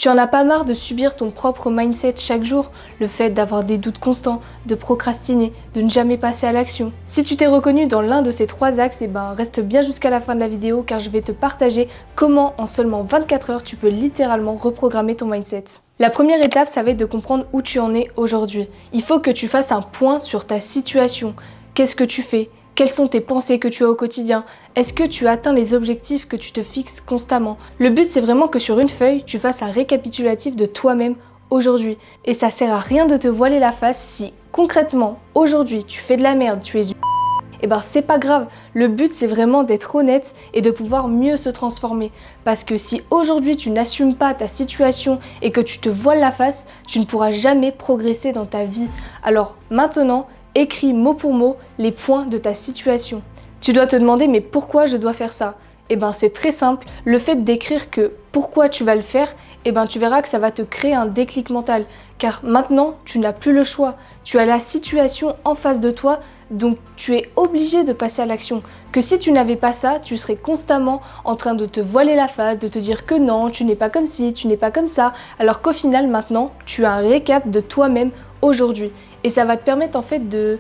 Tu en as pas marre de subir ton propre mindset chaque jour, le fait d'avoir des doutes constants, de procrastiner, de ne jamais passer à l'action. Si tu t'es reconnu dans l'un de ces 3 axes, reste bien jusqu'à la fin de la vidéo car je vais te partager comment en seulement 24 heures tu peux littéralement reprogrammer ton mindset. La première étape, ça va être de comprendre où tu en es aujourd'hui. Il faut que tu fasses un point sur ta situation. Qu'est-ce que tu fais ? Quelles sont tes pensées que tu as au quotidien? Est-ce que tu atteins les objectifs que tu te fixes constamment? Le but, c'est vraiment que sur une feuille, tu fasses un récapitulatif de toi-même aujourd'hui. Et ça sert à rien de te voiler la face si concrètement, aujourd'hui, tu fais de la merde, tu es c'est pas grave. Le but, c'est vraiment d'être honnête et de pouvoir mieux se transformer. Parce que si aujourd'hui tu n'assumes pas ta situation et que tu te voiles la face, tu ne pourras jamais progresser dans ta vie. Alors maintenant, écris mot pour mot les points de ta situation. Tu dois te demander mais pourquoi je dois faire ça? C'est très simple, le fait d'écrire que pourquoi tu vas le faire, tu verras que ça va te créer un déclic mental. Car maintenant, tu n'as plus le choix. Tu as la situation en face de toi, donc tu es obligé de passer à l'action. Que si tu n'avais pas ça, tu serais constamment en train de te voiler la face, de te dire que non, tu n'es pas comme ci, tu n'es pas comme ça, alors qu'au final, maintenant, tu as un récap de toi-même aujourd'hui. Et ça va te permettre en fait de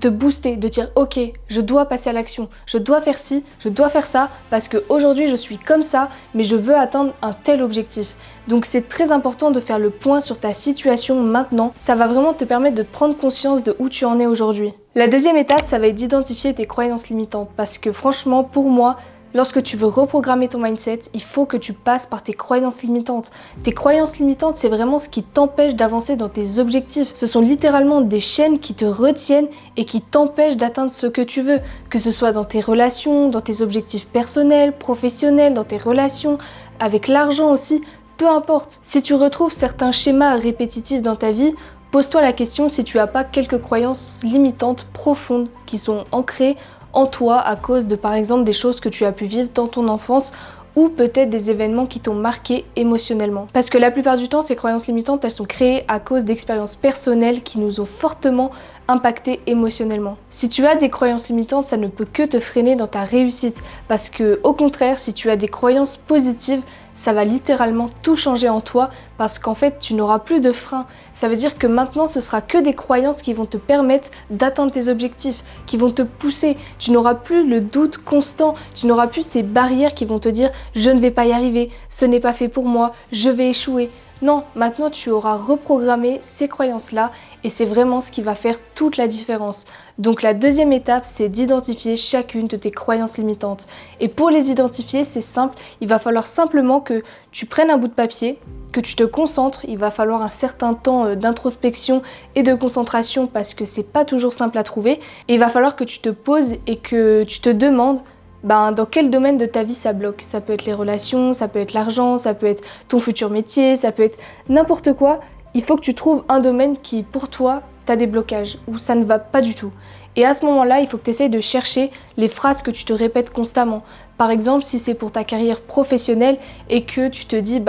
te booster, de dire ok, je dois passer à l'action, je dois faire ci, je dois faire ça, parce qu'aujourd'hui je suis comme ça, mais je veux atteindre un tel objectif. Donc c'est très important de faire le point sur ta situation maintenant, ça va vraiment te permettre de prendre conscience de où tu en es aujourd'hui. La deuxième étape, ça va être d'identifier tes croyances limitantes, parce que franchement, pour moi, lorsque tu veux reprogrammer ton mindset, il faut que tu passes par tes croyances limitantes. Tes croyances limitantes, c'est vraiment ce qui t'empêche d'avancer dans tes objectifs. Ce sont littéralement des chaînes qui te retiennent et qui t'empêchent d'atteindre ce que tu veux. Que ce soit dans tes relations, dans tes objectifs personnels, professionnels, dans tes relations, avec l'argent aussi, peu importe. Si tu retrouves certains schémas répétitifs dans ta vie, pose-toi la question si tu n'as pas quelques croyances limitantes profondes qui sont ancrées en toi à cause de par exemple des choses que tu as pu vivre dans ton enfance ou peut-être des événements qui t'ont marqué émotionnellement. Parce que la plupart du temps, ces croyances limitantes, elles sont créées à cause d'expériences personnelles qui nous ont fortement impacté émotionnellement. Si tu as des croyances limitantes, ça ne peut que te freiner dans ta réussite parce que au contraire, si tu as des croyances positives, ça va littéralement tout changer en toi parce qu'en fait, tu n'auras plus de frein. Ça veut dire que maintenant, ce sera que des croyances qui vont te permettre d'atteindre tes objectifs, qui vont te pousser. Tu n'auras plus le doute constant, tu n'auras plus ces barrières qui vont te dire « je ne vais pas y arriver, ce n'est pas fait pour moi, je vais échouer ». Non, maintenant tu auras reprogrammé ces croyances-là et c'est vraiment ce qui va faire toute la différence. Donc la deuxième étape, c'est d'identifier chacune de tes croyances limitantes. Et pour les identifier, c'est simple, il va falloir simplement que tu prennes un bout de papier, que tu te concentres, il va falloir un certain temps d'introspection et de concentration parce que c'est pas toujours simple à trouver. Et il va falloir que tu te poses et que tu te demandes dans quel domaine de ta vie ça bloque. Ça peut être les relations, ça peut être l'argent, ça peut être ton futur métier, ça peut être n'importe quoi. Il faut que tu trouves un domaine qui, pour toi, t'as des blocages, où ça ne va pas du tout. Et à ce moment-là, il faut que tu essayes de chercher les phrases que tu te répètes constamment. Par exemple, si c'est pour ta carrière professionnelle et que tu te dis,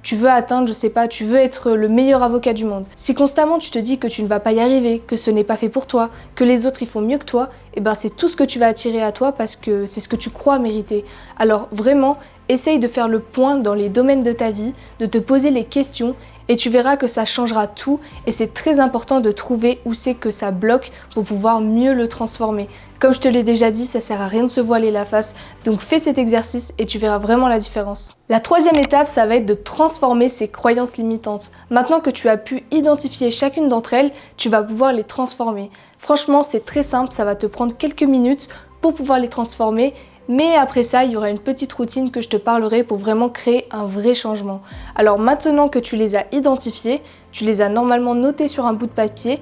tu veux atteindre, tu veux être le meilleur avocat du monde. Si constamment tu te dis que tu ne vas pas y arriver, que ce n'est pas fait pour toi, que les autres ils font mieux que toi, c'est tout ce que tu vas attirer à toi parce que c'est ce que tu crois mériter. Alors vraiment, essaye de faire le point dans les domaines de ta vie, de te poser les questions et tu verras que ça changera tout et c'est très important de trouver où c'est que ça bloque pour pouvoir mieux le transformer. Comme je te l'ai déjà dit, ça sert à rien de se voiler la face, donc fais cet exercice et tu verras vraiment la différence. La troisième étape, ça va être de transformer ces croyances limitantes. Maintenant que tu as pu identifier chacune d'entre elles, tu vas pouvoir les transformer. Franchement, c'est très simple, ça va te prendre quelques minutes pour pouvoir les transformer. Mais après ça, il y aura une petite routine que je te parlerai pour vraiment créer un vrai changement. Alors maintenant que tu les as identifiés, tu les as normalement notés sur un bout de papier,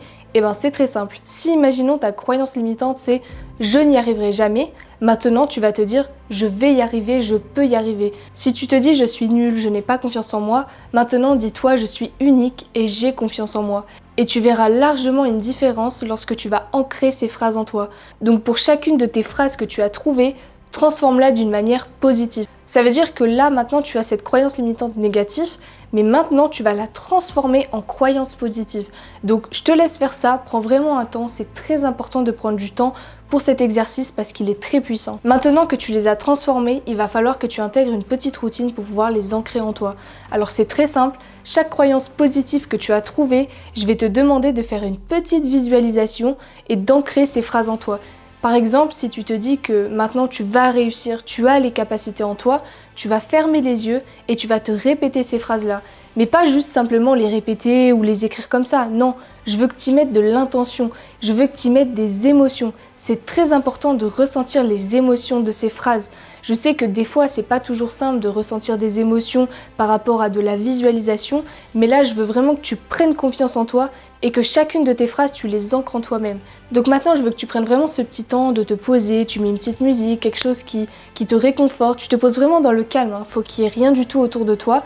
c'est très simple. Si imaginons ta croyance limitante c'est « je n'y arriverai jamais », maintenant tu vas te dire « je vais y arriver, je peux y arriver ». Si tu te dis « je suis nulle, je n'ai pas confiance en moi », maintenant dis-toi « je suis unique et j'ai confiance en moi ». Et tu verras largement une différence lorsque tu vas ancrer ces phrases en toi. Donc pour chacune de tes phrases que tu as trouvées, transforme-la d'une manière positive. Ça veut dire que là, maintenant, tu as cette croyance limitante négative, mais maintenant tu vas la transformer en croyance positive. Donc je te laisse faire ça, prends vraiment un temps, c'est très important de prendre du temps pour cet exercice parce qu'il est très puissant. Maintenant que tu les as transformés, il va falloir que tu intègres une petite routine pour pouvoir les ancrer en toi. Alors c'est très simple, chaque croyance positive que tu as trouvée, je vais te demander de faire une petite visualisation et d'ancrer ces phrases en toi. Par exemple, si tu te dis que maintenant tu vas réussir, tu as les capacités en toi, tu vas fermer les yeux et tu vas te répéter ces phrases-là. Mais pas juste simplement les répéter ou les écrire comme ça, non. Je veux que tu y mettes de l'intention, je veux que tu y mettes des émotions. C'est très important de ressentir les émotions de ces phrases. Je sais que des fois, c'est pas toujours simple de ressentir des émotions par rapport à de la visualisation, mais là, je veux vraiment que tu prennes confiance en toi et que chacune de tes phrases, tu les ancres en toi-même. Donc maintenant, je veux que tu prennes vraiment ce petit temps de te poser, tu mets une petite musique, quelque chose qui te réconforte, tu te poses vraiment dans le calme, faut qu'il n'y ait rien du tout autour de toi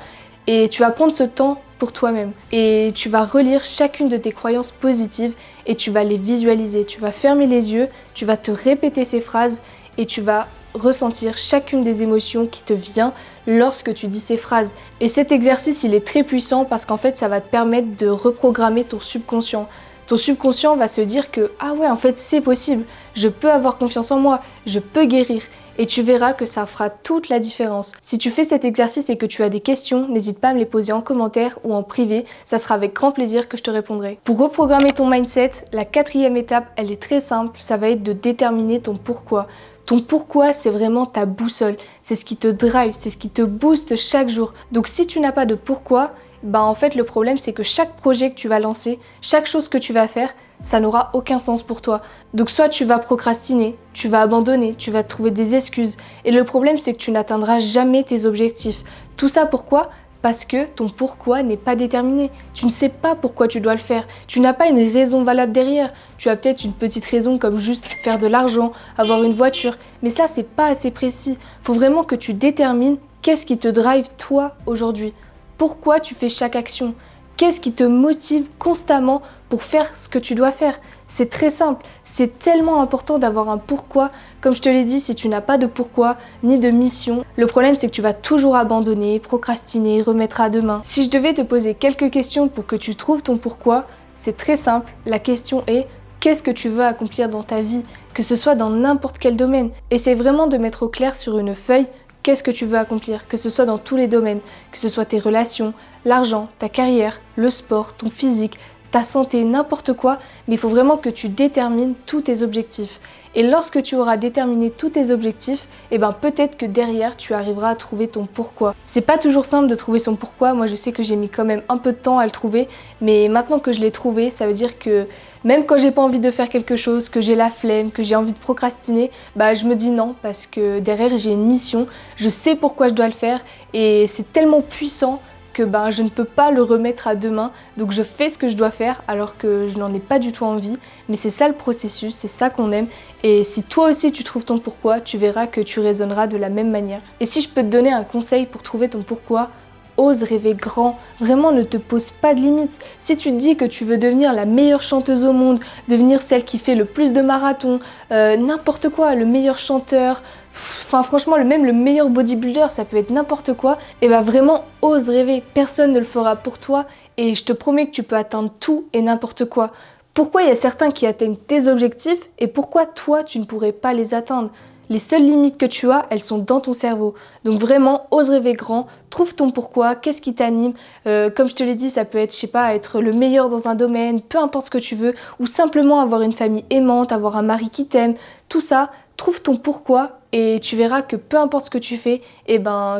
et tu vas prendre ce temps pour toi-même. Et tu vas relire chacune de tes croyances positives et tu vas les visualiser. Tu vas fermer les yeux, tu vas te répéter ces phrases et tu vas ressentir chacune des émotions qui te vient lorsque tu dis ces phrases. Et cet exercice, il est très puissant parce qu'en fait, ça va te permettre de reprogrammer ton subconscient. Ton subconscient va se dire que « Ah ouais, en fait, c'est possible, je peux avoir confiance en moi, je peux guérir ». Et tu verras que ça fera toute la différence. Si tu fais cet exercice et que tu as des questions, n'hésite pas à me les poser en commentaire ou en privé, ça sera avec grand plaisir que je te répondrai. Pour reprogrammer ton mindset, la 4e étape, elle est très simple, ça va être de déterminer ton pourquoi. Ton pourquoi, c'est vraiment ta boussole, c'est ce qui te drive, c'est ce qui te booste chaque jour. Donc si tu n'as pas de pourquoi, en fait le problème c'est que chaque projet que tu vas lancer, chaque chose que tu vas faire, ça n'aura aucun sens pour toi. Donc soit tu vas procrastiner, tu vas abandonner, tu vas te trouver des excuses. Et le problème c'est que tu n'atteindras jamais tes objectifs. Tout ça pourquoi ? Parce que ton pourquoi n'est pas déterminé. Tu ne sais pas pourquoi tu dois le faire. Tu n'as pas une raison valable derrière. Tu as peut-être une petite raison comme juste faire de l'argent, avoir une voiture. Mais ça c'est pas assez précis. Faut vraiment que tu détermines qu'est-ce qui te drive toi aujourd'hui. Pourquoi tu fais chaque action ? Qu'est-ce qui te motive constamment pour faire ce que tu dois faire ? C'est très simple, c'est tellement important d'avoir un pourquoi. Comme je te l'ai dit, si tu n'as pas de pourquoi ni de mission, le problème c'est que tu vas toujours abandonner, procrastiner, remettre à demain. Si je devais te poser quelques questions pour que tu trouves ton pourquoi, c'est très simple. La question est, qu'est-ce que tu veux accomplir dans ta vie ? Que ce soit dans n'importe quel domaine. Essaie vraiment de mettre au clair sur une feuille qu'est-ce que tu veux accomplir, que ce soit dans tous les domaines, que ce soit tes relations, l'argent, ta carrière, le sport, ton physique, ta santé, n'importe quoi, mais il faut vraiment que tu détermines tous tes objectifs. Et lorsque tu auras déterminé tous tes objectifs, peut-être que derrière tu arriveras à trouver ton pourquoi. C'est pas toujours simple de trouver son pourquoi, moi je sais que j'ai mis quand même un peu de temps à le trouver, mais maintenant que je l'ai trouvé, ça veut dire que même quand j'ai pas envie de faire quelque chose, que j'ai la flemme, que j'ai envie de procrastiner, je me dis non parce que derrière j'ai une mission, je sais pourquoi je dois le faire et c'est tellement puissant que je ne peux pas le remettre à demain, donc je fais ce que je dois faire alors que je n'en ai pas du tout envie, mais c'est ça le processus, c'est ça qu'on aime, et si toi aussi tu trouves ton pourquoi, tu verras que tu raisonneras de la même manière. Et si je peux te donner un conseil pour trouver ton pourquoi, ose rêver grand, vraiment ne te pose pas de limites. Si tu te dis que tu veux devenir la meilleure chanteuse au monde, devenir celle qui fait le plus de marathons, n'importe quoi, le meilleur chanteur, franchement le meilleur bodybuilder, ça peut être n'importe quoi, et vraiment ose rêver, personne ne le fera pour toi et je te promets que tu peux atteindre tout et n'importe quoi. Pourquoi il y a certains qui atteignent tes objectifs et pourquoi toi tu ne pourrais pas les atteindre ? Les seules limites que tu as, elles sont dans ton cerveau. Donc vraiment, ose rêver grand, trouve ton pourquoi, qu'est-ce qui t'anime. Comme je te l'ai dit, ça peut être, être le meilleur dans un domaine, peu importe ce que tu veux, ou simplement avoir une famille aimante, avoir un mari qui t'aime. Tout ça, trouve ton pourquoi et tu verras que peu importe ce que tu fais,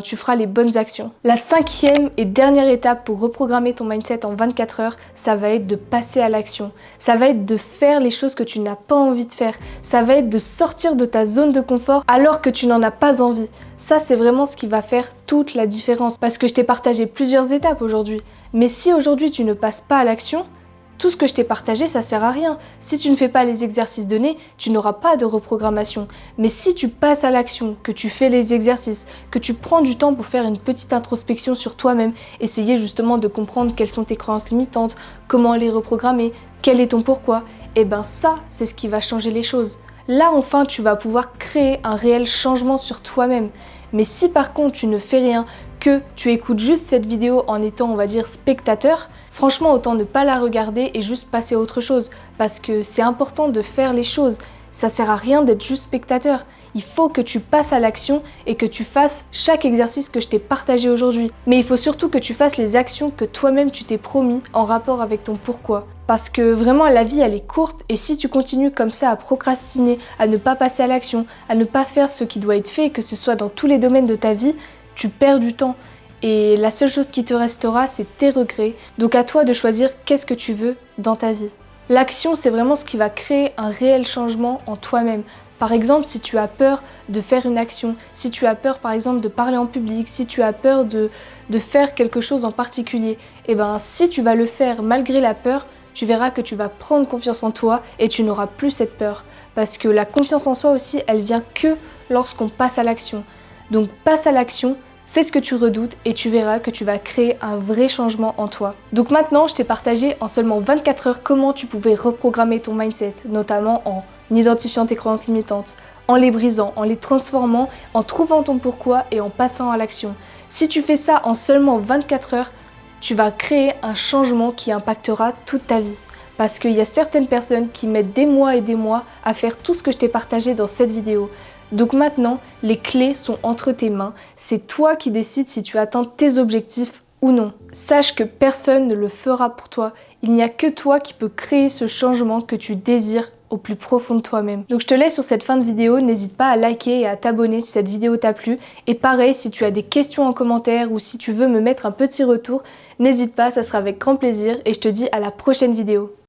tu feras les bonnes actions. La 5e et dernière étape pour reprogrammer ton mindset en 24 heures, ça va être de passer à l'action. Ça va être de faire les choses que tu n'as pas envie de faire. Ça va être de sortir de ta zone de confort alors que tu n'en as pas envie. Ça, c'est vraiment ce qui va faire toute la différence. Parce que je t'ai partagé plusieurs étapes aujourd'hui. Mais si aujourd'hui tu ne passes pas à l'action, tout ce que je t'ai partagé, ça sert à rien. Si tu ne fais pas les exercices donnés, tu n'auras pas de reprogrammation. Mais si tu passes à l'action, que tu fais les exercices, que tu prends du temps pour faire une petite introspection sur toi-même, essayer justement de comprendre quelles sont tes croyances limitantes, comment les reprogrammer, quel est ton pourquoi, ça, c'est ce qui va changer les choses. Là, enfin, tu vas pouvoir créer un réel changement sur toi-même. Mais si par contre tu ne fais rien, que tu écoutes juste cette vidéo en étant, on va dire, spectateur, franchement, autant ne pas la regarder et juste passer à autre chose. Parce que c'est important de faire les choses. Ça sert à rien d'être juste spectateur. Il faut que tu passes à l'action et que tu fasses chaque exercice que je t'ai partagé aujourd'hui. Mais il faut surtout que tu fasses les actions que toi-même tu t'es promis en rapport avec ton pourquoi. Parce que vraiment la vie elle est courte et si tu continues comme ça à procrastiner, à ne pas passer à l'action, à ne pas faire ce qui doit être fait, que ce soit dans tous les domaines de ta vie, tu perds du temps. Et la seule chose qui te restera, c'est tes regrets. Donc à toi de choisir qu'est-ce que tu veux dans ta vie. L'action, c'est vraiment ce qui va créer un réel changement en toi-même. Par exemple, si tu as peur de faire une action, si tu as peur par exemple de parler en public, si tu as peur de faire quelque chose en particulier, et ben si tu vas le faire malgré la peur, tu verras que tu vas prendre confiance en toi et tu n'auras plus cette peur. Parce que la confiance en soi aussi, elle vient que lorsqu'on passe à l'action. Donc passe à l'action, fais ce que tu redoutes et tu verras que tu vas créer un vrai changement en toi. Donc maintenant, je t'ai partagé en seulement 24 heures comment tu pouvais reprogrammer ton mindset, notamment en identifiant tes croyances limitantes, en les brisant, en les transformant, en trouvant ton pourquoi et en passant à l'action. Si tu fais ça en seulement 24 heures, tu vas créer un changement qui impactera toute ta vie. Parce qu'il y a certaines personnes qui mettent des mois et des mois à faire tout ce que je t'ai partagé dans cette vidéo. Donc maintenant, les clés sont entre tes mains. C'est toi qui décides si tu atteins tes objectifs ou non. Sache que personne ne le fera pour toi. Il n'y a que toi qui peux créer ce changement que tu désires au plus profond de toi-même. Donc je te laisse sur cette fin de vidéo, n'hésite pas à liker et à t'abonner si cette vidéo t'a plu. Et pareil, si tu as des questions en commentaire ou si tu veux me mettre un petit retour, n'hésite pas, ça sera avec grand plaisir et je te dis à la prochaine vidéo.